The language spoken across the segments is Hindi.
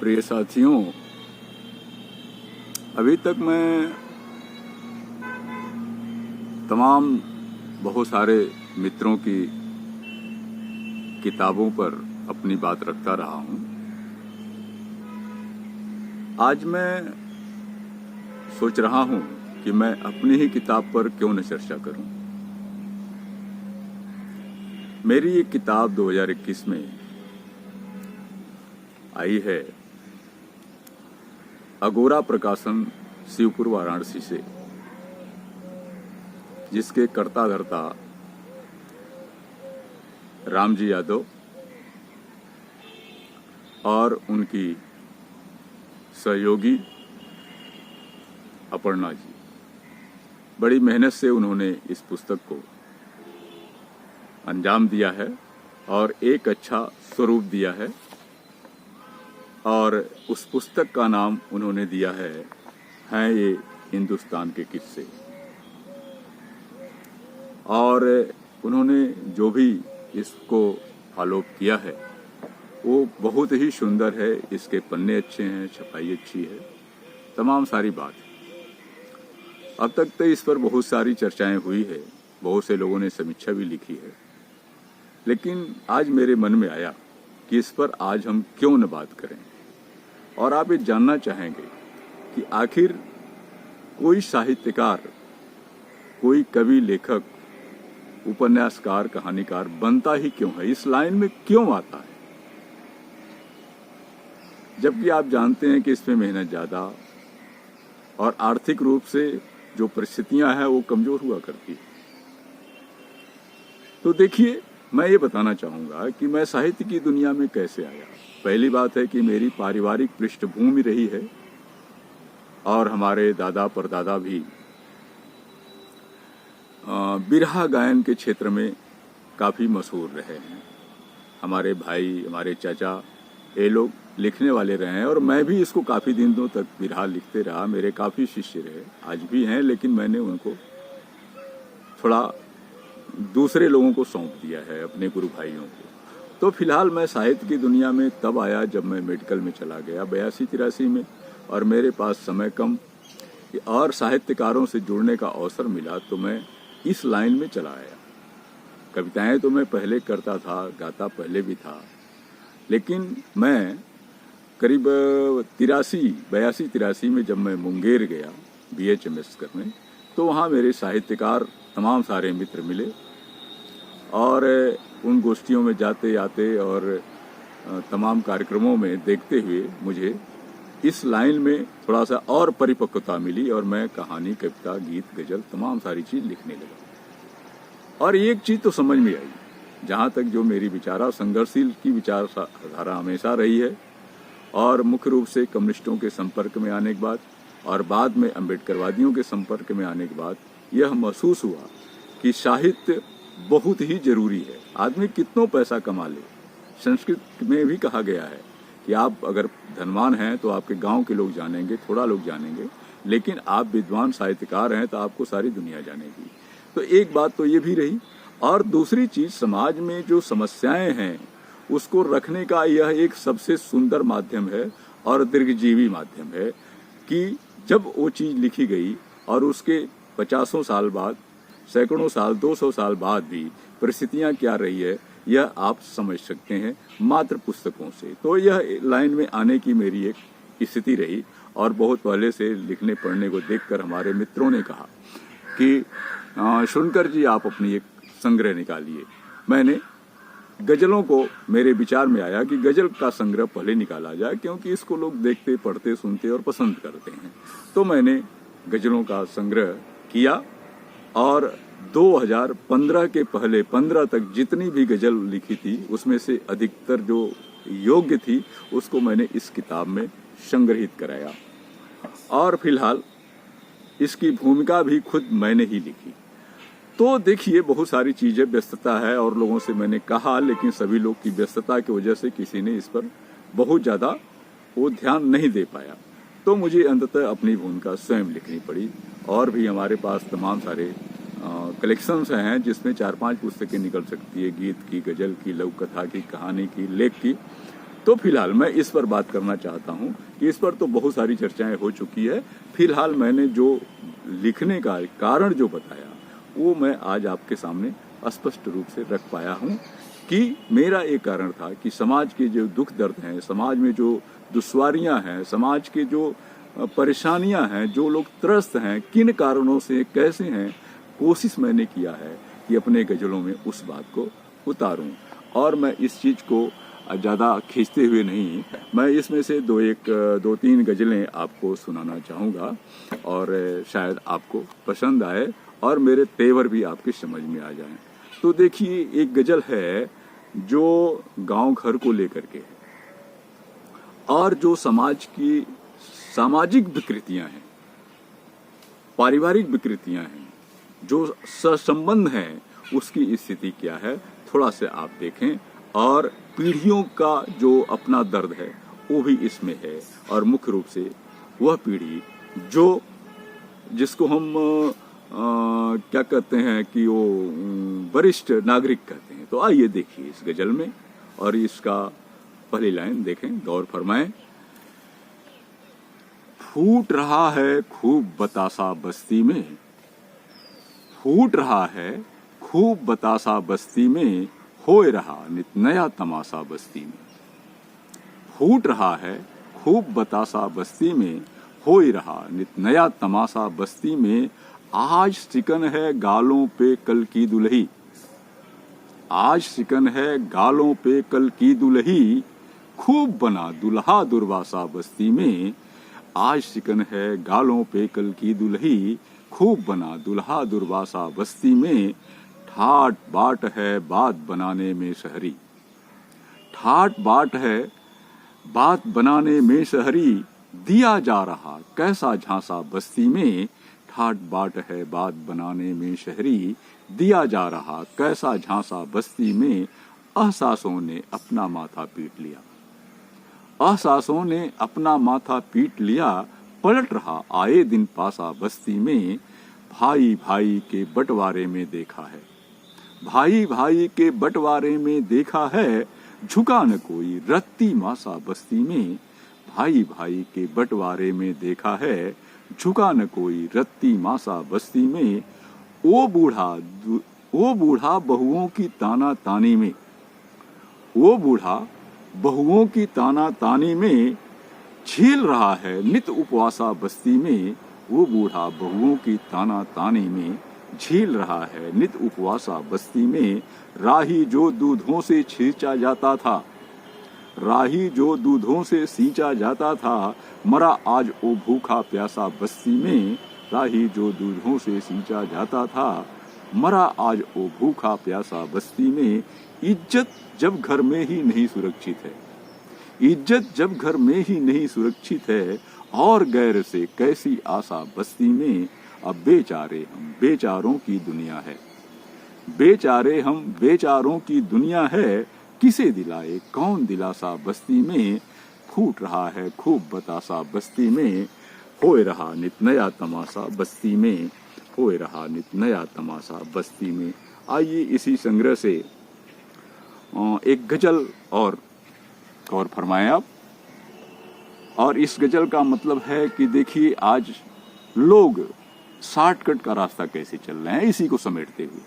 प्रिय साथियों, अभी तक मैं तमाम बहुत सारे मित्रों की किताबों पर अपनी बात रखता रहा हूं। आज मैं सोच रहा हूं कि मैं अपनी ही किताब पर क्यों न चर्चा करूं। मेरी एक किताब 2021 में आई है, अगोरा प्रकाशन, शिवपुर वाराणसी से, जिसके कर्ता धर्ता रामजी यादव और उनकी सहयोगी अपर्णा जी, बड़ी मेहनत से उन्होंने इस पुस्तक को अंजाम दिया है और एक अच्छा स्वरूप दिया है। और उस पुस्तक का नाम उन्होंने दिया है ये हिंदुस्तान के किस्से। और उन्होंने जो भी इसको फॉलो किया है वो बहुत ही सुंदर है। इसके पन्ने अच्छे हैं, छपाई अच्छी है, तमाम सारी बात है। अब तक तो इस पर बहुत सारी चर्चाएं हुई है, बहुत से लोगों ने समीक्षा भी लिखी है, लेकिन आज मेरे मन में आया कि इस पर आज हम क्यों न बात करें। और आप ये जानना चाहेंगे कि आखिर कोई साहित्यकार, कोई कवि, लेखक, उपन्यासकार, कहानीकार बनता ही क्यों है, इस लाइन में क्यों आता है, जबकि आप जानते हैं कि इसमें मेहनत ज्यादा और आर्थिक रूप से जो परिस्थितियां हैं वो कमजोर हुआ करती है। तो देखिए, मैं ये बताना चाहूंगा कि मैं साहित्य की दुनिया में कैसे आया। पहली बात है कि मेरी पारिवारिक पृष्ठभूमि रही है और हमारे दादा परदादा भी बिरहा गायन के क्षेत्र में काफी मशहूर रहे हैं। हमारे भाई, हमारे चाचा, ये लोग लिखने वाले रहे हैं और मैं भी इसको काफी दिनों तक बिरहा लिखते रहा। मेरे काफी शिष्य रहे, आज भी हैं, लेकिन मैंने उनको थोड़ा दूसरे लोगों को सौंप दिया है, अपने गुरु भाइयों को। तो फिलहाल मैं साहित्य की दुनिया में तब आया जब मैं मेडिकल में चला गया 82-83 में, और मेरे पास समय कम और साहित्यकारों से जुड़ने का अवसर मिला, तो मैं इस लाइन में चला आया। कविताएं तो मैं पहले करता था, गाता पहले भी था, लेकिन मैं करीब 82-83 में जब मैं मुंगेर गया BHMS करने, तो वहाँ मेरे साहित्यकार तमाम सारे मित्र मिले और उन गोष्ठियों में जाते आते और तमाम कार्यक्रमों में देखते हुए मुझे इस लाइन में थोड़ा सा और परिपक्वता मिली और मैं कहानी, कविता, गीत, गजल, तमाम सारी चीज लिखने लगा। और एक चीज तो समझ में आई, जहाँ तक जो मेरी विचारा संघर्षशील की विचारधारा हमेशा रही है, और मुख्य रूप से कम्युनिस्टों के संपर्क में आने के बाद और बाद में अम्बेडकरवादियों के संपर्क में आने के बाद यह महसूस हुआ कि साहित्य बहुत ही जरूरी है। आदमी कितनों पैसा कमा ले, संस्कृत में भी कहा गया है कि आप अगर धनवान हैं तो आपके गांव के लोग जानेंगे, थोड़ा लोग जानेंगे, लेकिन आप विद्वान साहित्यकार हैं तो आपको सारी दुनिया जानेगी। तो एक बात तो ये भी रही, और दूसरी चीज, समाज में जो समस्याएं हैं उसको रखने का यह एक सबसे सुंदर माध्यम है और दीर्घजीवी माध्यम है कि जब वो चीज लिखी गई और उसके 50 साल बाद, सैकड़ों साल, 200 साल बाद भी परिस्थितियां क्या रही है, यह आप समझ सकते हैं मात्र पुस्तकों से। तो यह लाइन में आने की मेरी एक स्थिति रही, और बहुत पहले से लिखने पढ़ने को देखकर हमारे मित्रों ने कहा कि सुनकर जी आप अपनी एक संग्रह निकालिए। मैंने गजलों को, मेरे विचार में आया कि गजल का संग्रह पहले निकाला जाए, क्योंकि इसको लोग देखते, पढ़ते, सुनते और पसंद करते हैं। तो मैंने गजलों का संग्रह किया और 2015 के पहले 15 तक जितनी भी गजल लिखी थी उसमें से अधिकतर जो योग्य थी उसको मैंने इस किताब में संग्रहित कराया। और फिलहाल इसकी भूमिका भी खुद मैंने ही लिखी। तो देखिए, बहुत सारी चीजें, व्यस्तता है और लोगों से मैंने कहा, लेकिन सभी लोग की व्यस्तता की वजह से किसी ने इस पर बहुत ज्यादा वो ध्यान नहीं दे पाया। तो मुझे अंततः अपनी भूमिका स्वयं लिखनी पड़ी। और भी हमारे पास तमाम सारे कलेक्शंस हैं जिसमें 4-5 पुस्तकें निकल सकती है, गीत की, गजल की, लघु कथा की, कहानी की, लेख की। तो फिलहाल मैं इस पर बात करना चाहता हूँ कि इस पर तो बहुत सारी चर्चाएं हो चुकी है। फिलहाल मैंने जो लिखने का कारण जो बताया वो मैं आज आपके सामने स्पष्ट रूप से रख पाया हूँ कि मेरा एक कारण था कि समाज के जो दुख दर्द हैं, समाज में जो दुश्वारियां हैं, समाज के जो परेशानियां हैं, जो लोग त्रस्त हैं, किन कारणों से कैसे हैं, कोशिश मैंने किया है कि अपने गजलों में उस बात को उतारूं। और मैं इस चीज़ को ज़्यादा खींचते हुए नहीं, मैं इसमें से दो तीन गज़लें आपको सुनाना चाहूँगा और शायद आपको पसंद आए और मेरे तेवर भी आपके समझ में आ जाएं। तो देखिए, एक गज़ल है जो गांव घर को लेकर के है और जो समाज की सामाजिक विकृतियां हैं, पारिवारिक विकृतियां हैं, जो सहसंबंध हैं, उसकी स्थिति क्या है थोड़ा से आप देखें। और पीढ़ियों का जो अपना दर्द है वो भी इसमें है। और मुख्य रूप से वह पीढ़ी जो जिसको हम क्या कहते हैं कि वो वरिष्ठ नागरिक कहते हैं। तो आइए देखिए इस गजल में, और इसका पहली लाइन देखें, गौर फरमाएं। फूट रहा है खूब बतासा बस्ती में, फूट रहा है खूब बतासा बस्ती में, होए रहा नित नया तमाशा बस्ती में। फूट रहा है खूब बतासा बस्ती में, होए रहा नित नया तमाशा बस्ती में। आज सिकन है गालों पे कल की दुल्ही, आज सिकन है गालों पे कल की दुल्ही, खूब बना दुल्हा दुर्वासा बस्ती में। आज सिकन है गालों पे कल की दुल्ही, खूब बना दुल्हा दुर्वासा बस्ती में। ठाट बाट है बात बनाने में शहरी, ठाट बाट है बात बनाने में शहरी, दिया जा रहा कैसा झांसा बस्ती में। ठाट बाट है बात बनाने में शहरी, दिया जा रहा कैसा झांसा बस्ती में। अहसासों ने अपना माथा पीट लिया, अहसासों ने अपना माथा पीट लिया, पलट रहा आए दिन पासा बस्ती में। भाई भाई के बंटवारे में देखा है, भाई भाई के बंटवारे में देखा है, झुका न कोई रत्ती मासा बस्ती में। भाई भाई के बंटवारे में देखा है, झुका न कोई रत्ती मासा बस्ती में। ओ बूढ़ा बहुओं की ताना तानी में, वो बूढ़ा बहुओं की ताना तानी में, झेल रहा है नित उपवासा बस्ती में। वो बूढ़ा बहुओं की ताना तानी में, झेल रहा है नित उपवासा बस्ती में। राही जो दूधों से छींचा जाता था, राही जो दूधों से सींचा जाता था, मरा आज ओ भूखा प्यासा बस्ती में। राही जो दूधों से सींचा जाता था, मरा आज ओ भूखा प्यासा बस्ती में। इज्जत जब घर में ही नहीं सुरक्षित है, इज्जत जब घर में ही नहीं सुरक्षित है, और गैर से कैसी आशा बस्ती में। अब बेचारे हम बेचारों की दुनिया है, बेचारे हम बेचारों की दुनिया है, किसे दिलाए कौन दिलासा बस्ती में। फूट रहा है खूब बतासा बस्ती में, होए रहा नित नया तमाशा बस्ती में, होए रहा नित नया तमाशा बस्ती में। आइए इसी संग्रह से एक गजल और गौर फरमाएं आप। और इस गजल का मतलब है कि देखिए, आज लोग शॉर्टकट का रास्ता कैसे चल रहे हैं, इसी को समेटते हुए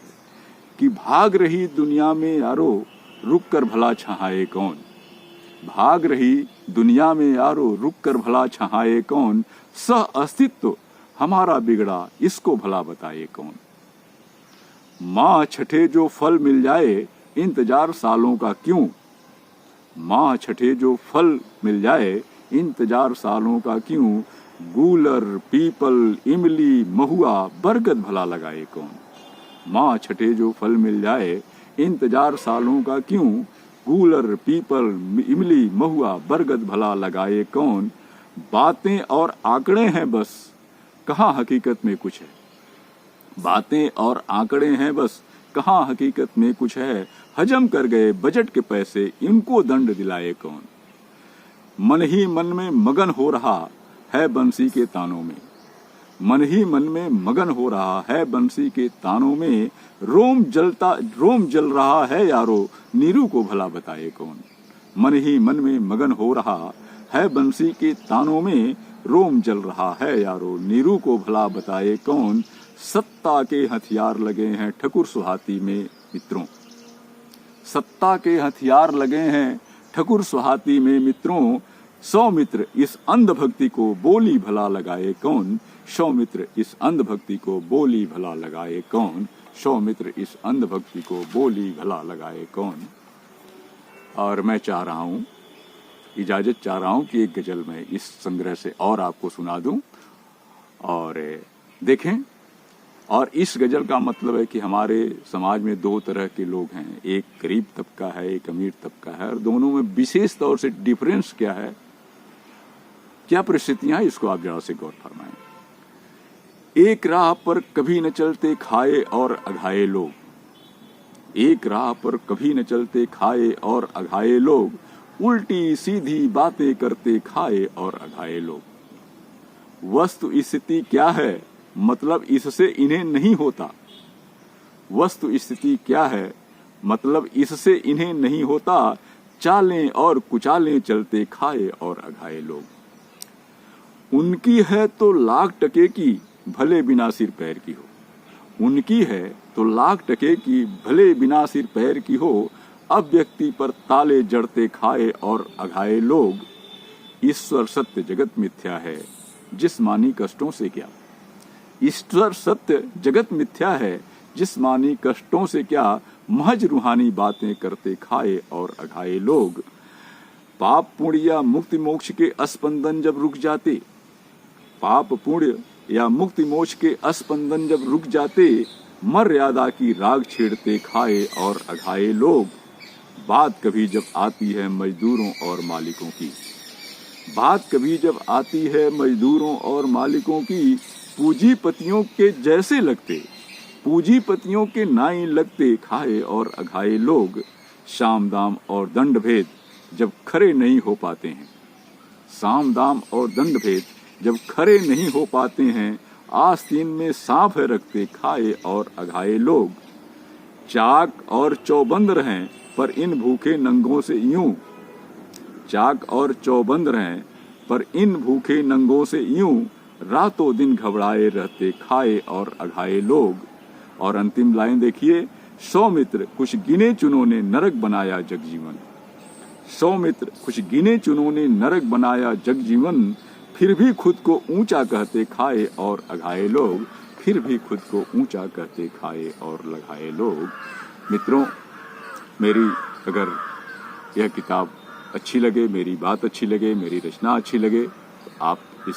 कि भाग रही दुनिया में यारो रुक कर भला छहाए कौन, भाग रही दुनिया में यारो रुक कर भला छहाए कौन। सह अस्तित्व हमारा बिगड़ा इसको भला बताए कौन। माँ छठे जो फल मिल जाए इंतजार सालों का क्यों, माँ छठे जो फल मिल जाए इंतजार सालों का क्यों। गूलर पीपल इमली महुआ बरगद भला लगाए कौन। माँ छठे जो फल मिल जाए इंतजार सालों का क्यों। गूलर पीपल इमली महुआ बरगद भला लगाए कौन। बातें और आंकड़े हैं बस, कहाँ हकीकत में कुछ है। बातें और आंकड़े हैं बस, कहाँ हकीकत में कुछ है। हजम कर गए बजट के पैसे, इनको दंड दिलाए कौन। मन ही मन में मगन हो रहा है बंसी के तानों में, मन ही मन में मगन हो रहा है बंसी के तानों में। रोम जल रहा है यारो, नीरू को भला बताए कौन। मन ही मन में मगन हो रहा है, बंसी के तानों में रोम जल रहा है यारो। नीरू को भला बताए कौन, सत्ता के हथियार लगे हैं ठकुर सुहाती में मित्रों। सत्ता के हथियार लगे हैं ठकुर सुहाती में मित्रों। सौमित्र इस अंधभक्ति को बोली भला लगाए कौन, सौमित्र इस अंधभक्ति को बोली भला लगाए कौन, सौमित्र इस अंधभक्ति को बोली भला लगाए कौन। और मैं चाह रहा हूँ, इजाजत चाह रहा हूँ कि एक गजल में इस संग्रह से और आपको सुना दूं और देखें। और इस गजल का मतलब है कि हमारे समाज में दो तरह के लोग हैं, एक गरीब तबका है, एक अमीर तबका है, और दोनों में विशेष तौर से डिफरेंस क्या है, क्या परिस्थितियां, इसको आप जरा से गौर फरमाएं। एक राह पर कभी न चलते खाए और अघाए लोग, एक राह पर कभी न चलते खाए और अघाए लोग, उल्टी सीधी बातें करते खाए और अघाए लोग। वस्तु स्थिति क्या है, मतलब इससे इन्हें नहीं होता। वस्तु स्थिति क्या है, मतलब इससे इन्हें नहीं होता, चालें और कुचालें चलते खाए और अघाए लोग। उनकी है तो लाख टके की, भले बिना सिर पैर की हो। उनकी है तो लाख टके की, भले बिना सिर पैर की हो, अब व्यक्ति पर ताले जड़ते खाए और अघाए लोग। ईश्वर सत्य जगत मिथ्या है, जिस्मानी कष्टों से क्या। ईश्वर सत्य जगत मिथ्या है, जिस्मानी कष्टों से क्या, महज रूहानी बातें करते खाए और अघाए लोग। पाप पुण्य या मुक्ति मोक्ष के अस्पंदन जब रुक जाते, पाप पुण्य या मुक्ति मोक्ष के अस्पंदन जब रुक जाते, मर्यादा की राग छेड़ते खाए और अघाए लोग। बात कभी जब आती है मजदूरों और मालिकों की, बात कभी जब आती है मजदूरों और मालिकों की, पूंजीपतियों के जैसे लगते, पूंजीपतियों के नाई लगते खाए और अघाए लोग। शाम दाम और दंड भेद जब खरे नहीं हो पाते हैं, साम दाम और दंड भेद जब खरे नहीं हो पाते हैं, आस्तीन में सांप रखते खाए और अघाए लोग। चाक और चौबंद रहें पर इन भूखे नंगों से यूं, चाक और चौबंद रहें पर इन भूखे नंगों से यूं, रातों दिन घबराए रहते खाए और अघाए लोग। और अंतिम लाइन देखिए, सौमित्र कुछ गिने चुनों ने नरक बनाया जगजीवन। सौमित्र कुछ गिने चुनों ने नरक बनाया जगजीवन, फिर भी खुद को ऊंचा कहते खाए और अघाए लोग, फिर भी खुद को ऊंचा कहते खाए और लगाए लोग। मित्रों, मेरी अगर यह किताब अच्छी लगे, मेरी बात अच्छी लगे, मेरी रचना अच्छी लगे, तो आप इस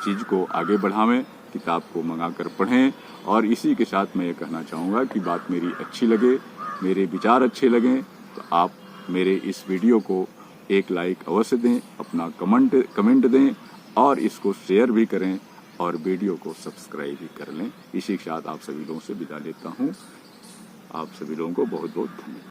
चीज़ को आगे बढ़ावें, किताब को मंगाकर पढ़ें। और इसी के साथ मैं ये कहना चाहूँगा कि बात मेरी अच्छी लगे, मेरे विचार अच्छे लगें, तो आप मेरे इस वीडियो को एक लाइक अवश्य दें, अपना कमेंट दें और इसको शेयर भी करें और वीडियो को सब्सक्राइब भी कर लें। इसी के साथ आप सभी लोगों से विदा लेता हूँ। आप सभी लोगों को बहुत बहुत धन्यवाद।